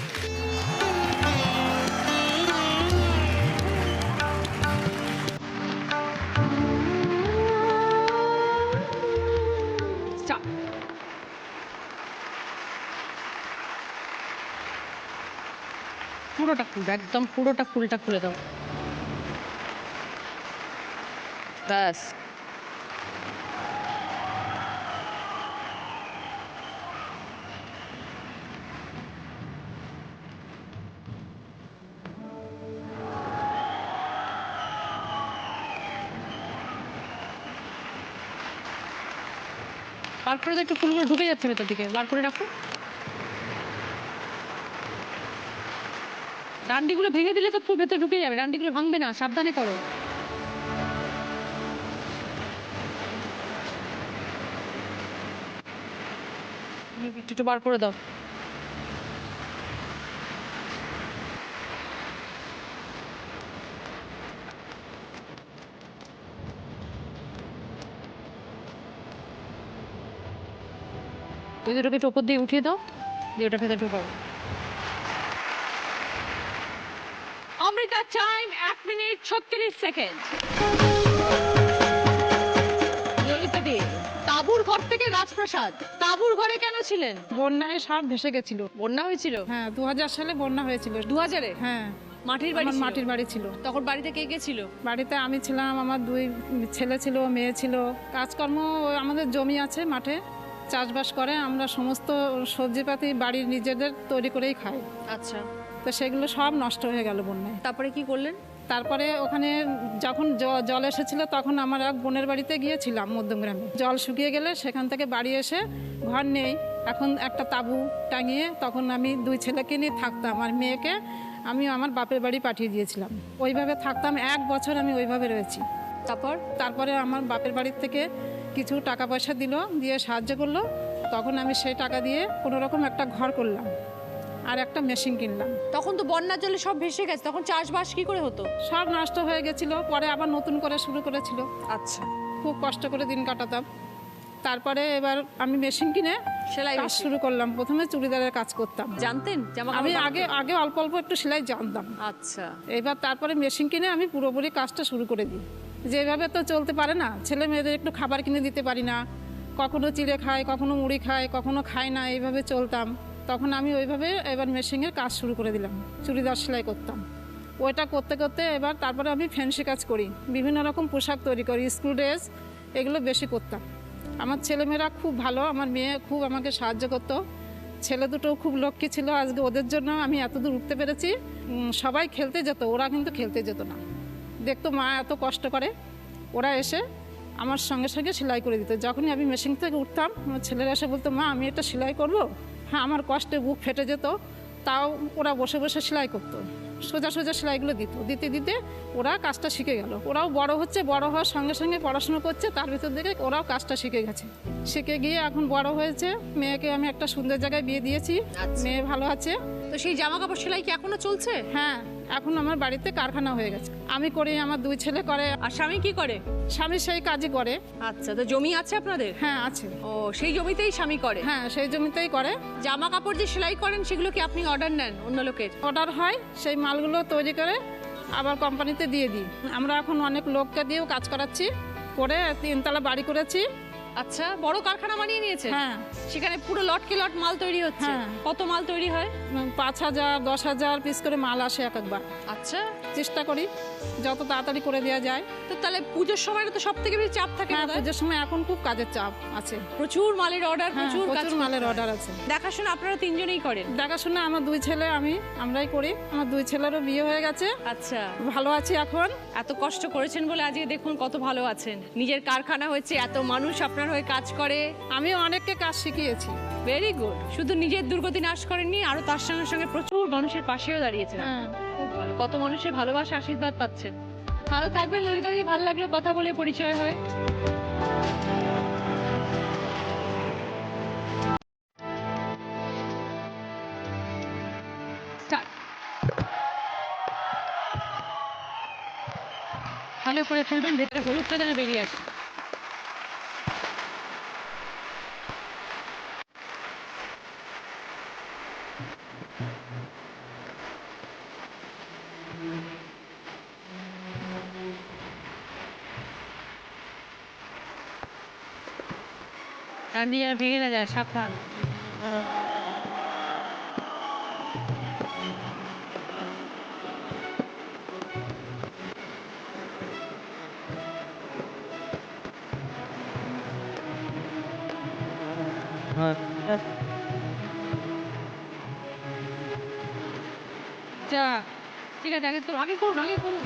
F: পুরোটা খুলবে, একদম পুরোটা ফুলটা খুলে দাও। ব্যাস, বার করে তো একটু ফুলগুলো ঢুকে যাচ্ছে ভেতর দিকে, বার করে রাখো। ডান্ডিগুলো ভেঙে দিলে তো ফুল ভেতরে ঢুকে যাবে, ডান্ডিগুলো ভাঙবে না, সাবধানে করো। একটু বার করে দাও। ওই দুটোকে একটু ওপর দিয়ে উঠিয়ে দাও, দিয়ে ওটা ভেতরে ঢোকাও।
A: Amrita time 1 minute 36 second. Lalita De, তাঁবুর ঘর থেকে রাজপ্রাসাদ, তাঁবুর ঘরে কেন ছিলেন?
F: বন্যায় সব ভেসে গেছিল।
A: বন্যা হয়েছিল
F: হ্যাঁ, 2000 সালে বন্যা হয়েছিল।
A: 2000-এ?
F: হ্যাঁ,
A: মাটির বাড়ি
F: আমার
A: ছিল?
F: মাটির বাড়ি ছিল।
A: তখন বাড়িতে কে কে ছিল?
F: বাড়িতে আমি ছিলাম, আমার 2 ছেলে ছিল, মেয়ে ছিল। কাজকর্ম আমাদের জমি আছে, মাঠে চাষবাস করে, আমরা সমস্ত সবজিপাতি বাড়ির নিজেদের তৈরি করেই খাই।
A: আচ্ছা,
F: তো সেগুলো সব নষ্ট হয়ে গেল বন্যায়।
A: তারপরে কি করলেন?
F: তারপরে ওখানে যখন জল এসেছিল তখন আমার এক বোনের বাড়িতে গিয়েছিলাম মধ্যমগ্রামে। জল শুকিয়ে গেলে সেখান থেকে বাড়ি এসে ঘর নেই, এখন একটা তাঁবু টাঙিয়ে তখন আমি 2 ছেলেকে নিয়ে থাকতাম, আর মেয়েকে আমি আমার বাপের বাড়ি পাঠিয়ে দিয়েছিলাম। ওইভাবে থাকতাম 1 বছর, আমি ওইভাবে রয়েছি। তারপরে আমার বাপের বাড়ির থেকে কিছু টাকা পয়সা দিল, দিয়ে সাহায্য করলো। তখন আমি সেই টাকা দিয়ে কোনো রকম একটা ঘর করলাম আর একটা মেশিন কিনলাম।
A: তখন তো বন্যার জলে সব ভেসে গেছে, তখন চাষবাস কি করে হতো?
F: সব নষ্ট হয়ে গেছিল, পরে আবার নতুন করে শুরু করেছিল।
A: আচ্ছা,
F: খুব কষ্ট করে দিন কাটাতাম। তারপরে এবার আমি মেশিন কিনে
A: সেলাই
F: কাজ শুরু করলাম। প্রথমে চুড়িদারের কাজ করতাম।
A: জানতেন জামা
F: আমি
A: কাপড়
F: আগে
A: বানাতে?
F: আগে অল্প অল্প একটু সেলাই জানতাম।
A: আচ্ছা,
F: এবার তারপরে মেশিন কিনে আমি পুরোপুরি কাজটা শুরু করে দিই। যেভাবে তো চলতে পারে না, ছেলে মেয়েদের একটু খাবার কিনে দিতে পারি না, কখনো চিড়ে খায়, কখনো মুড়ি খায়, কখনো খায় না, এইভাবে চলতাম। তখন আমি ওইভাবে এবার মেশিনের কাজ শুরু করে দিলাম, চুড়িদার সেলাই করতাম। ওইটা করতে করতে এবার তারপরে আমি ফ্যান্সি কাজ করি, বিভিন্ন রকম পোশাক তৈরি করি, স্কুল ড্রেস, এগুলো বেশি করতাম। আমার ছেলেমেয়েরা খুব ভালো, আমার মেয়ে খুব আমাকে সাহায্য করতো। ছেলে দুটো খুব লক্ষ্মী ছিল, আজকে ওদের জন্য আমি এতদূর উঠতে পেরেছি। সবাই খেলতে যেত, ওরা কিন্তু খেলতে যেত না, দেখতো মা এত কষ্ট করে, ওরা এসে আমার সঙ্গে সঙ্গে সেলাই করে দিত। যখনই আমি মেশিন থেকে উঠতাম, আমার ছেলেরা এসে বলতো, মা আমি এটা সেলাই করবো। হ্যাঁ, আমার কষ্টে বুক ফেটে যেত, তাও ওরা বসে বসে সেলাই করতো, সোজা সোজা সেলাইগুলো দিতে দিতে ওরা কাজটা শিখে গেল। ওরাও বড় হচ্ছে, বড় হওয়ার সঙ্গে সঙ্গে পড়াশোনা করছে, তার ভিতর থেকে ওরাও কাজটা শিখে গেছে। শিখে গিয়ে এখন বড় হয়েছে, মেয়েকে আমি একটা সুন্দর জায়গায় বিয়ে দিয়েছি, মেয়ে ভালো আছে।
A: তো সেই জামা কাপড় সেলাই কি এখনো চলছে?
F: হ্যাঁ, এখন আমার বাড়িতে কারখানা হয়ে গেছে, আমি করি, আমার 2 ছেলে করে।
A: আর স্বামী কি করে?
F: স্বামী সেই কাজই করে।
A: আচ্ছা, তো জমি আছে আপনাদের?
F: হ্যাঁ আছে।
A: ও, সেই জমিতেই স্বামী করে?
F: হ্যাঁ, সেই জমিতেই করে।
A: জামা কাপড় যে সেলাই করেন সেগুলো কি আপনি অর্ডার নেন অন্য লোকের?
F: অর্ডার হয়, সেই মালগুলো তৈরি করে আবার কোম্পানিতে দিয়ে দিই। আমরা এখন অনেক লোককে দিয়েও কাজ করাচ্ছি, করে 3 তলা বাড়ি করেছি।
A: আচ্ছা, বড় কারখানা বানিয়ে নিয়েছে?
F: হ্যাঁ,
A: সেখানে পুরো লটকে লট মাল তৈরি হচ্ছে?
F: হ্যাঁ।
A: কত মাল তৈরি হয়?
F: 5000 10,000 পিস করে মাল আসে এক একবার।
A: আচ্ছা,
F: চেষ্টা করি যত তাড়াতাড়ি করে দেওয়া যায়।
A: তো তাহলে পুজোর সময় তো সব থেকে বেশি চাপ থাকে?
F: হ্যাঁ,
A: বোধহয়?
F: পুজোর সময় এখন খুব কাজের চাপ আছে,
A: প্রচুর মালের অর্ডার,
F: হ্যাঁ,
A: প্রচুর কাজ
F: প্রচুর মালের
A: করতে হয়।
F: অর্ডার আছে।
A: দেখাশোনা আপনারা 3 জনেই করেন?
F: দেখাশোনা আমার 2 ছেলে আমরাই করি। আমার 2 ছেলেরও বিয়ে হয়ে গেছে,
A: আচ্ছা,
F: ভালো আছি এখন।
A: এত কষ্ট করেছেন বলে আজকে দেখুন কত ভালো আছেন। নিজের কারখানা হয়েছে, এত মানুষ আপনার হয়ে কাজ করে।
F: আমি অনেককে কাজ শিখিয়েছি।
A: Very good. শুধু নিজের দুর্গতি নাশ করেননি, আরো তার সঙ্গে সঙ্গে প্রচুর মানুষের পাশেও দাঁড়িয়েছেন।
F: হ্যাঁ,
A: খুব ভালো। কত মানুষের ভালোবাসা, আশীর্বাদ পাচ্ছেন। ভালো থাকবেন ললিতা দি, ভালো লাগলো কথা বলে, পরিচয় হয়। Start.
F: ভালো করে ফেলবেন, ভেতরে হলুদটা যেন বেরিয়ে আসে। ডান্ডি আর ভেঙে না যায়, সাবধান। যা, ঠিক আছে, আগে করুন, আগে করুন।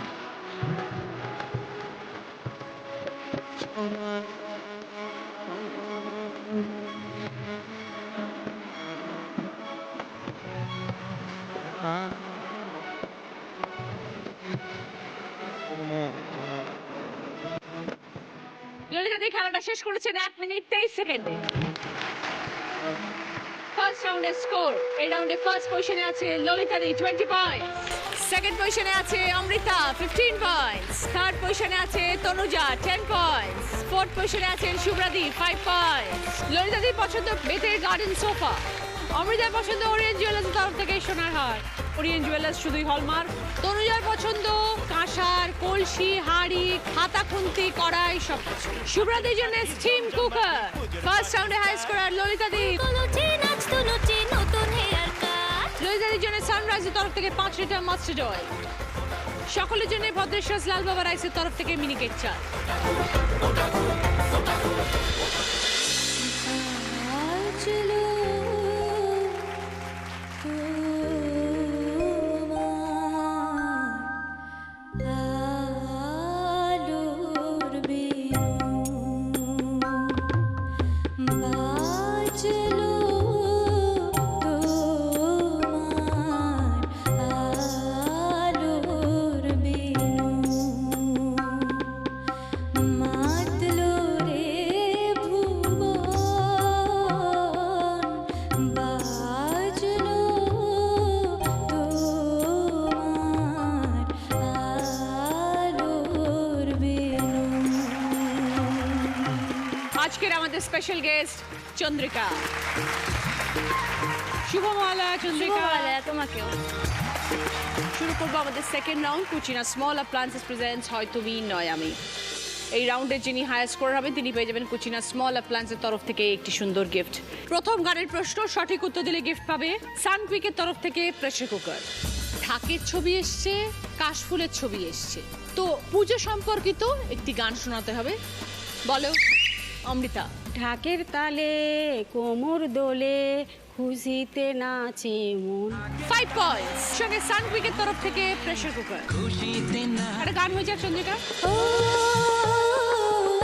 A: ললিতা দি খেলাটা শেষ করেছেন 1 মিনিট 23 সেকেন্ডে। ফার্স্ট রাউন্ডের স্কোর, এই রাউন্ডে ফার্স্ট পজিশনে আছে ললিতা দি 20 পয়েন্টস, সেকেন্ড পজিশনে আছে অমৃতা 15 পয়েন্টস, থার্ড পজিশনে আছে তনুজা 10 পয়েন্টস, ফোর্থ পজিশনে আছেন শুভ্রাদি 5 পয়েন্টস। ললিতা দির পছন্দ বেতের গার্ডেন সোফা, অমৃতার পছন্দ ওরিয়েন্ট জুয়েলার্সের তরফ থেকে সোনার হার, ওরিয়েন্ট জুয়েলার্স শুধুই হলমার্ক। তনুজার পছন্দ কাঁসার কলসি, হাঁড়ি, খাতা, খুন্তি, কড়াই সবকিছু। শুভ্রাদির জন্য স্টিম কুকার। ফার্স্ট রাউন্ডে হাই স্কোরার ললিতা দি। ললিতা দির জন্য সানরাইজের তরফ থেকে 5 লিটার মাস্টার্ড অয়েল। সকলের জন্য ভদ্রেশ্বর লাল বাবা রাইসের তরফ থেকে মিনিকেট চা। আজকের আমাদের স্পেশাল গেস্ট চন্দ্রিকা। শুভমালা চন্দ্রিকা,
C: তোমাকেও।
A: শুরু করবো আমাদের second round. Kutchina small appliances presents হয় তুমি নয় আমি। এই রাউন্ডে যিনি হায়ার স্কোর হবেন তিনি পেয়ে যাবেন কুচিনা স্মল অ্যাপ্লায়েন্সের তরফ থেকে একটি সুন্দর গিফট। প্রথম গানের প্রশ্ন সঠিক উত্তর দিলে গিফট পাবে সানকুইকের তরফ থেকে প্রেসার কুকার। ঢাকের ছবি এসছে, কাশফুলের ছবি এসছে, তো পুজো সম্পর্কিত একটি গান শোনাতে হবে। বলো অমৃতা।
B: ঢাকের তালে কোমর দোলে খুশিতে নাচে মন।
A: 5 পয়েন্টস। সঙ্গে সানকুইকের তরফ থেকে প্রেসার কুকার। একটা গান হয়ে যাক চন্দ্রিকা।
G: ও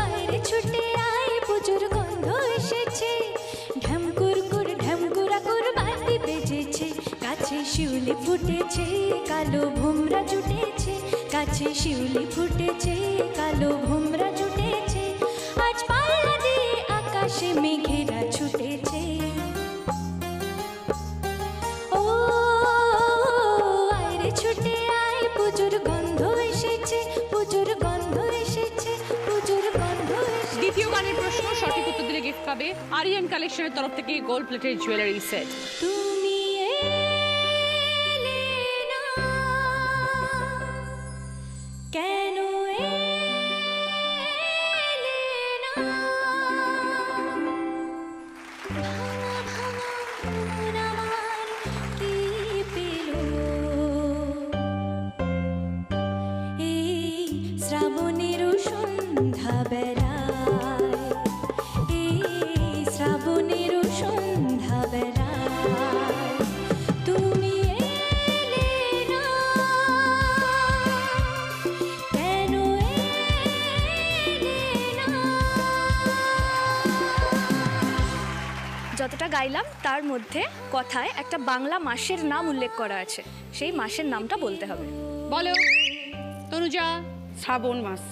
G: আরে ছুটে আয় পুজোর গন্ধ এসেছে, ঢ্যামকুর বাতি বেজেছে, কাছে শিউলি ফুটেছে, কালো ভোমরা জুটেছে, কাছে শিউলি ফুটেছে, কালো ভোমরা জুটেছে, আজ পাল্লা দিয়ে আকাশে মেঘেরা ছুটেছে। ও আরে ছুটে আয় পুজোর গন্ধ এসেছে, পুজোর গন্ধ এসেছে, পুজোর গন্ধ এসেছে।
A: দ্বিতীয় গানের প্রশ্ন সঠিক উত্তর দিলে গিফট পাবে আরিয়ান কালেকশনের তরফ থেকে গোল্ড প্লেটের জুয়েলারি সেট।
G: তুমি এলে না, কেন এলে না, ভাঙা ভাঙা মন আমার কি পেল, এই শ্রাবণের সন্ধ্যা বেলায়, এই শ্রাবণের সন্ধ্যা বেলায় তুমি এলে না, কেন এলে না।
C: যতটা গাইলাম তার মধ্যে কথায় একটা বাংলা মাসের নাম উল্লেখ করা আছে, সেই মাসের নামটা বলতে হবে।
A: বলো তনুজা।
D: শ্রাবণ মাস।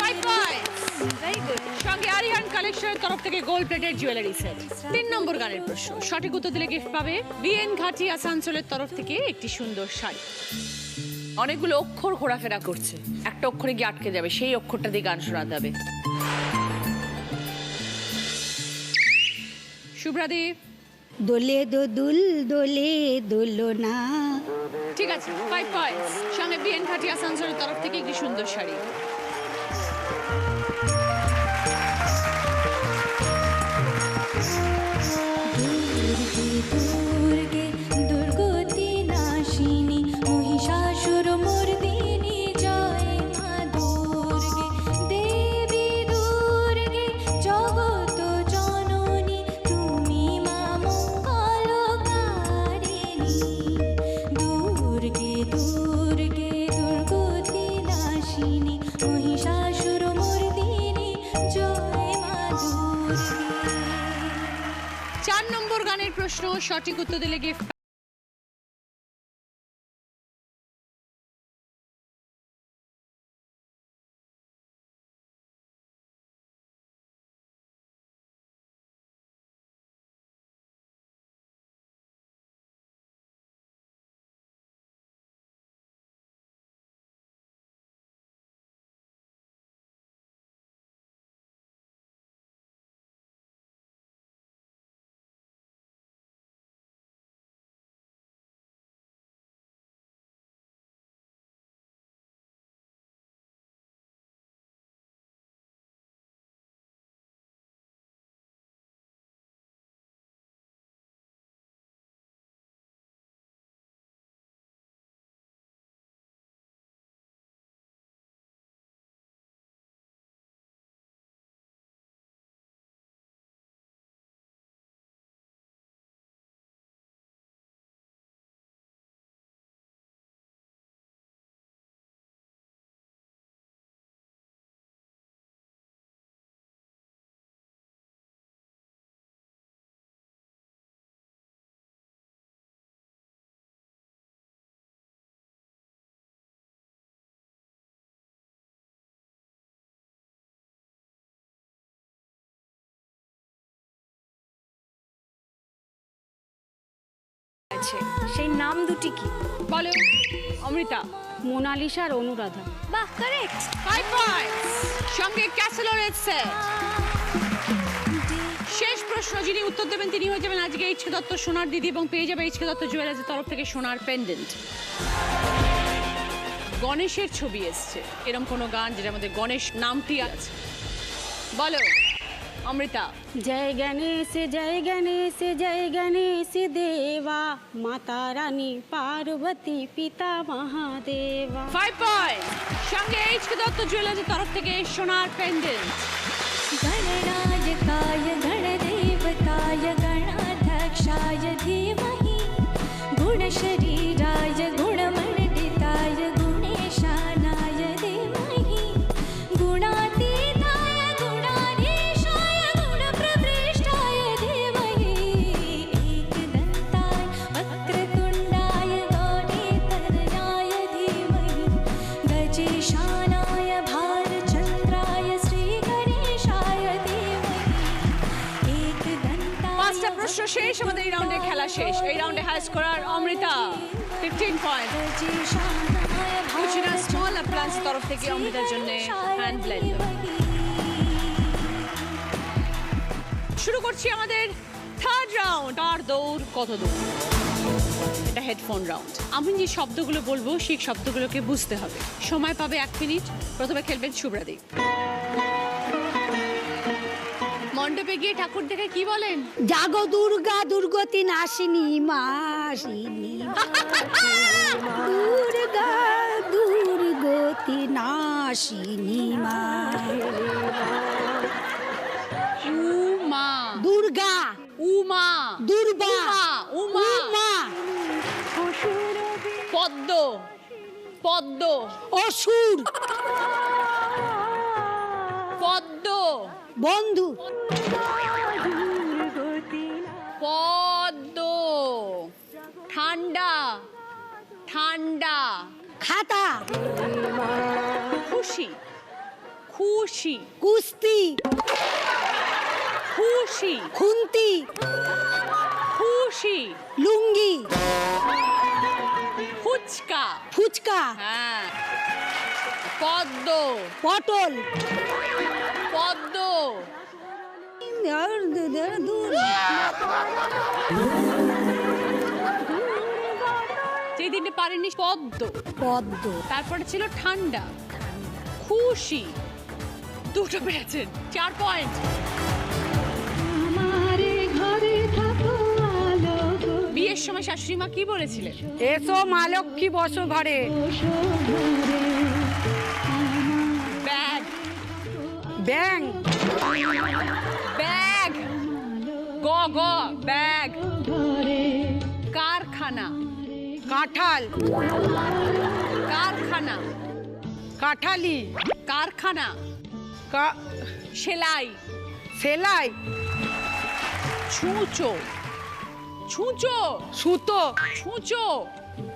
A: 5 পয়েন্টস।
C: Very good.
A: সঙ্গে আরিয়ান কালেকশনের তরফ থেকে গোল্ড প্লেটের জুয়েলারি সেট। 3 নম্বর গানের প্রশ্ন সঠিক উত্তর দিলে গিফট পাবে বিএন ঘাটি আসানসোলের তরফ থেকে একটি সুন্দর শাড়ি। অনেকগুলো অক্ষর ঘোরাফেরা করছে, একটা অক্ষরে গিয়ে আটকে যাবে, সেই অক্ষরটা দিয়ে গান শোনাতে হবে। শুভ্রাদি।
B: দোলে দোদুল দোলে দোলনা।
A: ঠিক আছে 5 পয়েন্টস। সঙ্গে বিএন ঘাটি আসানসোলের তরফ থেকে একটি সুন্দর শাড়ি।
G: দুর্গে দুর্গতি নাশিনী মহিষাসুর মর্দিনী জয় মা দুর্গে, দেবী দুর্গে জগত জননী তুমি মা মঙ্গলকারিণী। দুর্গে দুর্গে দুর্গতি নাশিনী মহিষাসুর মর্দিনী জয় মা দুর্গে।
A: 4 নম্বর গানের প্রশ্ন সঠিক উত্তর দিলে গিফট
C: আছে সেই নাম দুটি কি?
A: বলো অমৃতা।
B: মোনালিসা আর অনুরাধা।
C: বাহ, কারেক্ট।
A: 5 পয়েন্টস। সঙ্গে ক্যাসেলোরের সেট। শেষ প্রশ্ন, যিনি উত্তর দেবেন তিনি হয়ে যাবেন আজকে এইচকে দত্ত সোনার দিদি এবং পেয়ে যাবে এইচকে দত্ত জুয়েলার্সের তরফ থেকে সোনার পেন্ডেন্ট। গণেশের ছবি এসছে, এরকম কোনো গান যেটার মধ্যে গণেশ নামটি আছে? বলো অমৃতা।
B: জয় গণেশ জয় গণেশ জয় গণেশ দেবা, মাতা রানী পার্বতী পিতা মহাদেবা।
A: 5 পয়েন্ট। সঙ্গে এইচকে দত্ত জুয়েলার্সের তরফ থেকে সোনার পেন্ডেন্ট।
G: गणराजकाय गणदेवताय गणाध्यक्षाय धीमहि, गुणशरीराय गुणमण्डिताय गुणेशानाय धीमहि, गुणातीताय गुणाधीशाय गुणप्रविष्टाय धीमहि, एकदन्ताय वक्रतुण्डाय गौरीतनयाय धीमहि, गजेशानाय भालचन्द्राय श्रीगणेशाय धीमहि, एकदन्ताय।
A: পাঁচটা প্রশ্ন শেষ, আমাদের এই রাউন্ডের খেলা শেষ। এই রাউন্ডে high scorer Amrita 15 point. Kutchina small appliance তরফ থেকে অমৃতার জন্য হ্যান্ড ব্লেন্ডার। শুরু করছি আমাদের থার্ড রাউন্ড। আর দৌড় কত দূর, এটা হেডফোন রাউন্ড। আমি যে শব্দগুলো বলবো সেই শব্দগুলোকে বুঝতে হবে। সময় পাবে 1 মিনিট। প্রথমে খেলবেন শুভ্রাদি। মণ্ডপে গিয়ে ঠাকুর দেখে কি বলেন?
B: জাগো দুর্গা দুর্গতি নাশিনী মাসিনী, দুর্গা দুর্গতি নাশিনী মা।
A: উমা।
B: দুর্গা
A: উমা।
B: দুর্গা
A: উমা।
B: উমা।
A: পদ্ম। পদ্ম।
B: অসুর
A: পদ্ম।
B: বন্ধু
A: পদ্ম। ঠান্ডা। ঠান্ডা।
B: খাতা
A: খুশি। খুশি।
B: কুস্তি
A: খুশি।
B: খুন্তি
A: খুশি।
B: লুঙ্গি
A: ফুচকা।
B: ফুচকা
A: হ্যাঁ। পদ্ম।
B: পটল
A: পদ্ম। যে দিনটা পারেননি পদ্ম।
B: পদ্ম
A: তারপরে ছিল ঠান্ডা। খুশি। দুটো পেরেছেন, 4 পয়েন্ট। বিয়ের সময় শাশুড়ি মা কি বলেছিলেন?
D: এসো মা লক্ষ্মী বসো ঘরে।
A: ব্যাগ।
D: ব্যাং
A: ব্যাগ। গ গ ব্যাগ। কারখানা।
D: কাঁঠাল
A: কারখানা।
D: কাঁঠালি
A: কারখানা। সেলাই।
D: সেলাই
A: ছুঁচো। ছুঁচো।
D: সুতো
A: ছুঁচো।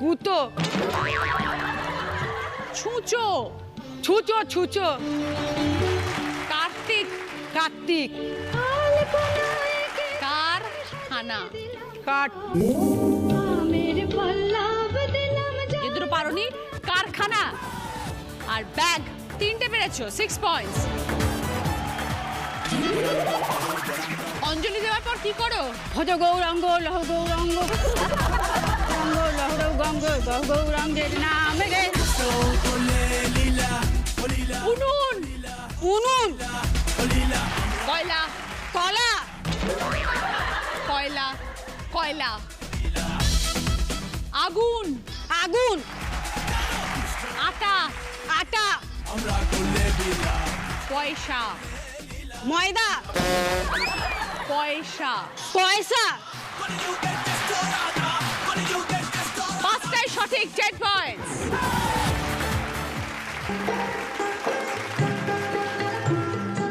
D: গুতো
A: ছুঁচো।
D: ছুঁচো ছুঁচো
A: কার্তিক।
D: কার্তিক
A: কারখানা।
D: কাঠ
A: যে দুটো পারোনি, কারখানা আর ব্যাগ, 3টে পেরেছো, 6 পয়েন্টস। অঞ্জলি দেওয়ার পর কি করো?
B: ভজ গৌরাঙ্গ লহ গৌরাঙ্গ গঙ্গ লহর গঙ্গ গহ গৌরাঙ্গের নাম রে।
A: উনুন।
B: উনুন
A: কয়লা।
B: কলা
A: কয়লা। কয়লা। আগুন।
B: আগুন
A: আটা।
B: আটা
A: পয়সা।
B: ময়দা
A: পয়সা।
B: পয়সা
A: 5টাই সঠিক, 10 পয়েন্টস।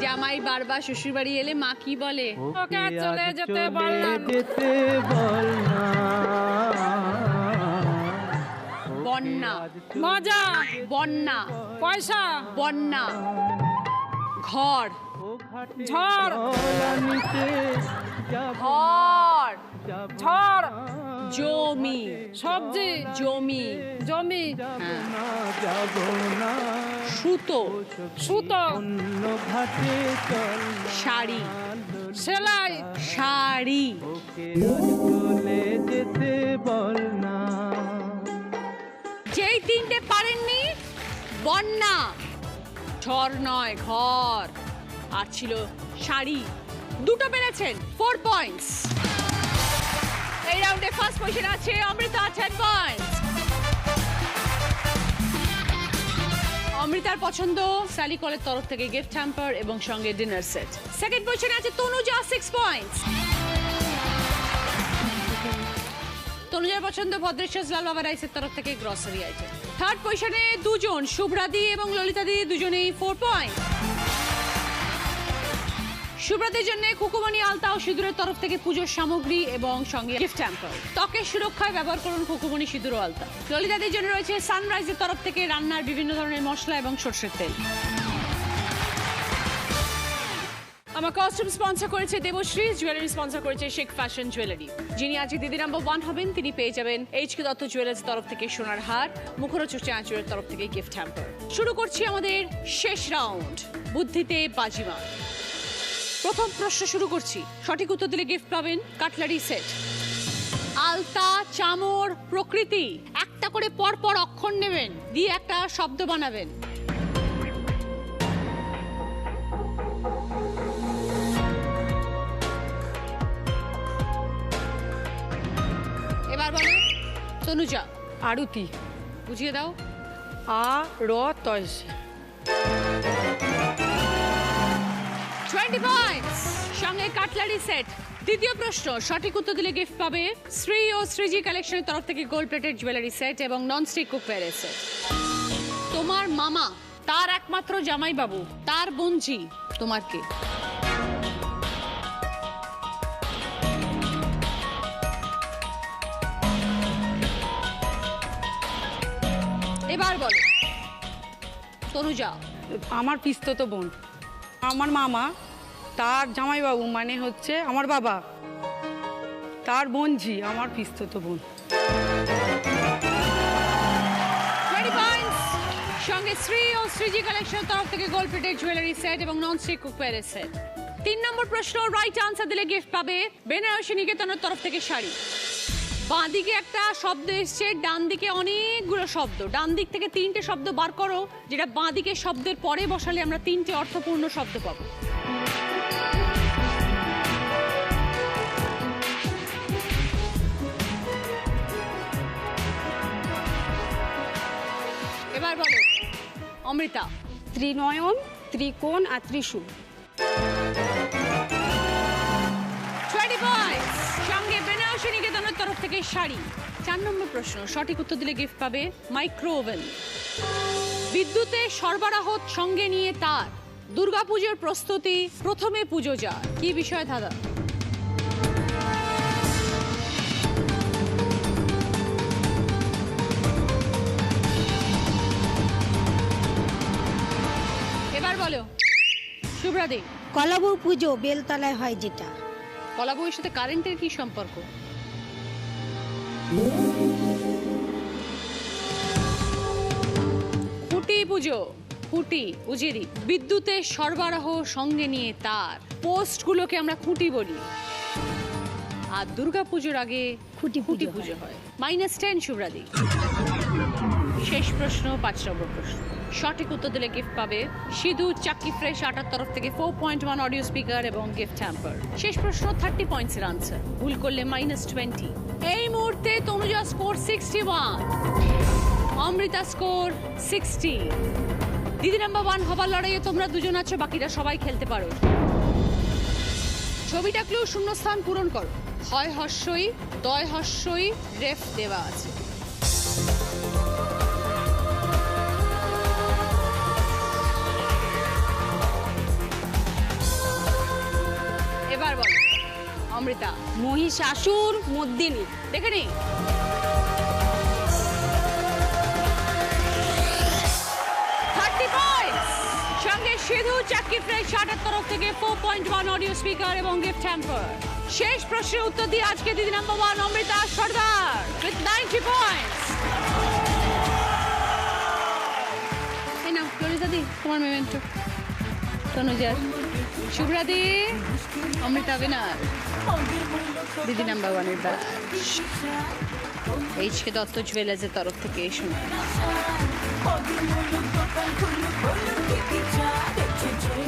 A: জামাই বারবার শ্বশুর বাড়ি এলে মা কি বলে?
F: ওকে চলে যেতে বললাম।
A: বন্যা।
F: মজা।
A: বন্যা।
F: পয়সা।
A: বন্যা। ঘর।
F: ঝড়।
A: ঘর।
F: ঝড়।
A: জমি।
F: সবজি,
A: জমি।
F: জমি,
A: সুতো।
F: সুতো,
A: শাড়ি।
F: সেলাই,
A: শাড়ি। যেই তিনটে পারেননি, বন্যা, ঝড় নয় ঘর, আর ছিল শাড়ি। দুটো পেরেছেন, 4 পয়েন্টস। এই রাউন্ডে ফার্স্ট পজিশন আছে অমৃতা, 10 পয়েন্টস। অমৃতার পছন্দ স্যালি কলের তরফ থেকে গিফট হ্যাম্পার এবং সঙ্গে ডিনার সেট। সেকেন্ড পজিশনে আছে তনুজা, 6 পয়েন্টস। তনুজার পছন্দ ভদ্রেশ্বর লাল বাবা রাইসের তরফ থেকে গ্রসারি আইটেম। থার্ড পজিশনে দুজন, শুভ্রাদি এবং ললিতা দি, দুজনেই 4 পয়েন্ট। শুভ্রাদির জন্য খুকুমণি আলতা ও সিঁদুরের তরফ থেকে পুজোর সামগ্রী এবং সঙ্গে গিফট হ্যাম্পার। ত্বকের সুরক্ষায় ব্যবহার করুন খুকুমণি সিঁদুর ও আলতা। ললিতাদির জন্য রয়েছে সানরাইজের তরফ থেকে রান্নার বিভিন্ন ধরনের মশলা এবং সরষের তেল। আমার কস্টিউম স্পন্সর করেছে দেবশ্রী, জুয়েলারি স্পন্সর করেছে শেখ ফ্যাশন জুয়েলারি। যিনি আজকে দিদি নাম্বার 1 হবেন তিনি পেয়ে যাবেন এইচকে দত্ত জুয়েলার্স তরফ থেকে সোনার হার, মুখরোচক আঁচলের তরফ থেকে গিফট হ্যাম্পার। শুরু করছি আমাদের শেষ রাউন্ড, বুদ্ধিতে বাজিমাত। প্রথম প্রশ্ন শুরু করছি, সঠিক উত্তর দিলে গিফট পাবেন কাটলারি সেট। আলতা, চামর, প্রকৃতি, একটা করে পরপর অক্ষর নেবেন, দিয়ে একটা শব্দ বানাবেন। এবার বলো তনুজা।
D: আরতি।
A: বুঝিয়ে দাও।
D: আ র তয়সে।
A: 20 পয়েন্টস, সঙ্গে কাটলারি সেট। দ্বিতীয় প্রশ্ন, সঠিক উত্তর দিলে গিফট পাবে শ্রী ও শ্রীজি কালেকশনের তরফ থেকে গোল্ড প্লেটেড জুয়েলারি সেট এবং ননস্টিক কুকওয়্যারের সেট। তোমার মামা, তার একমাত্র জামাই বাবু, তার বোনঝি, তোমার কে? এবার বলো তনুজা।
D: আমার পিস্তত বোন। আমার মামা, তার জামাইবাবু মানে হচ্ছে আমার বাবা, তার বোনঝি আমার পিস্তত বোন।
A: 20 পয়েন্টস, সঙ্গে শ্রী ও শ্রীজি কালেকশনের তরফ থেকে গোল্ড প্লেটেড জুয়েলারি সেট এবং ননস্টিক কুকওয়্যারের সেট। 3 নম্বর প্রশ্ন, রাইট আনসার দিলে গিফট পাবে বেনারসি নিকেতনের তরফ থেকে শাড়ি। বাঁ দিকে একটা শব্দ এসছে, ডান দিকে অনেকগুলো শব্দ। ডান দিক থেকে 3টে শব্দ বার করো, যেটা বাঁ দিকে শব্দের পরে বসালে আমরা 3টে অর্থপূর্ণ শব্দ পাবো। এবার বলো অমৃতা।
H: ত্রিনয়ন, ত্রিকোণ আর ত্রিশূল।
A: 20 পয়েন্টস, সঙ্গে বেনারসি নিকেতনের তরফ থেকে শাড়ি। 4 নম্বর প্রশ্ন, সঠিক উত্তর দিলে গিফট পাবে মাইক্রো ওভেন। বিদ্যুতে সরবরাহ সঙ্গে নিয়ে তার, দুর্গাপুজোর প্রস্তুতি, প্রথমে পুজো যার, কি বিষয় দাদা? এবার বলো শুভ্রাদি।
B: কলাবউ পুজো বেলতলায় হয় যেটা।
A: কলাবউয়ের সাথে কারেন্টের কি সম্পর্ক? খুঁটি পুজো, খুঁটি বুঝিয়ে দিই, বিদ্যুতের সরবরাহ সঙ্গে নিয়ে তার, পোস্টগুলোকে আমরা খুঁটি বলি। আর দুর্গাপুজোর আগে
B: খুঁটি
A: খুঁটি
B: পুজো
A: পুজো হয়। -10 শুভ্রাদি। শেষ প্রশ্ন, 5 নম্বর প্রশ্ন, সঠিক উত্তর দিলে গিফট পাবে সিধু চাক্কি ফ্রেশ আটার তরফ থেকে 4.1 অডিও স্পিকার এবং গিফট হ্যাম্পার। শেষ প্রশ্ন 30 পয়েন্টসের আনসার, ভুল করলে -20। এই মুহূর্তে তনুজা স্কোর 61, অমৃতা স্কোর 60। দিদি নাম্বার 1 হবার লড়াইয়ে তোমরা দুজন আছো, বাকিরা সবাই খেলতে পারো। ছবিটা ক্লু শূন্যস্থান পূরণ করো। হয় হর্ষই, দয় হর্ষই, রেফ দেওয়া আছে। এবার বলো অমৃতা।
H: মহিষাসুর মর্দিনী।
A: দেখে নি 30 পয়েন্টস, সঙ্গে সিধু চাক্কি ফ্রেশ আটার তরফ থেকে 4.1 অডিও স্পিকার এবং গিফট হ্যাম্পার। শেষ প্রশ্নের উত্তর দিয়ে আজকে দিদি number 1 Amrita Sardar with 90 points. এই নাও ললিতা দি, তোমার মেমেন্টো। তনুজার, শুভ্রাদি, অমৃতা বিনার, দিদি নাম্বার 1 এর ব্যাগ। এইচকে দত্ত জুয়েলার্সের তরফ থেকে শুনুন।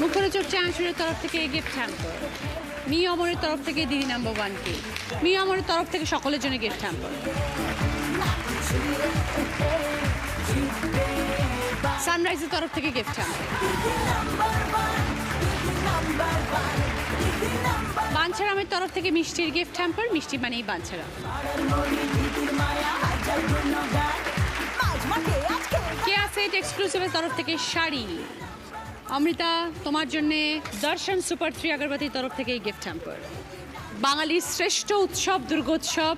A: মুখরোচক চাংশুরের তরফ থেকে গিফট হ্যাম্পার। মি অমরের তরফ থেকে দিদি নাম্বার 1 কে। মি অমরের তরফ থেকে সকলের জন্য গিফট হ্যাম্পার। সানরাইজের তরফ থেকে গিফট হ্যাম্পার। বাঞ্ছারামের তরফ থেকে মিষ্টির গিফট হ্যাম্পার। মিষ্টি মানেই বাঞ্ছারাম। কেয়া সেট এক্সক্লুসিভের তরফ থেকে শাড়ি। অমৃতা, তোমার জন্য দর্শন সুপার 3 আগরবাতির তরফ থেকে গিফট হ্যাম্পার। বাঙালির শ্রেষ্ঠ উৎসব দুর্গোৎসব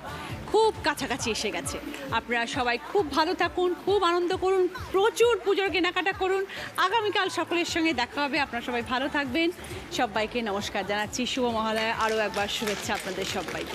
A: খুব কাছাকাছি এসে গেছে। আপনারা সবাই খুব ভালো থাকুন, খুব আনন্দ করুন, প্রচুর পুজোর কেনাকাটা করুন। আগামীকাল সকলের সঙ্গে দেখা হবে। আপনারা সবাই ভালো থাকবেন। সবাইকে নমস্কার জানাচ্ছি। শুভ মহালয়া, আরও একবার শুভেচ্ছা আপনাদের সবাইকে।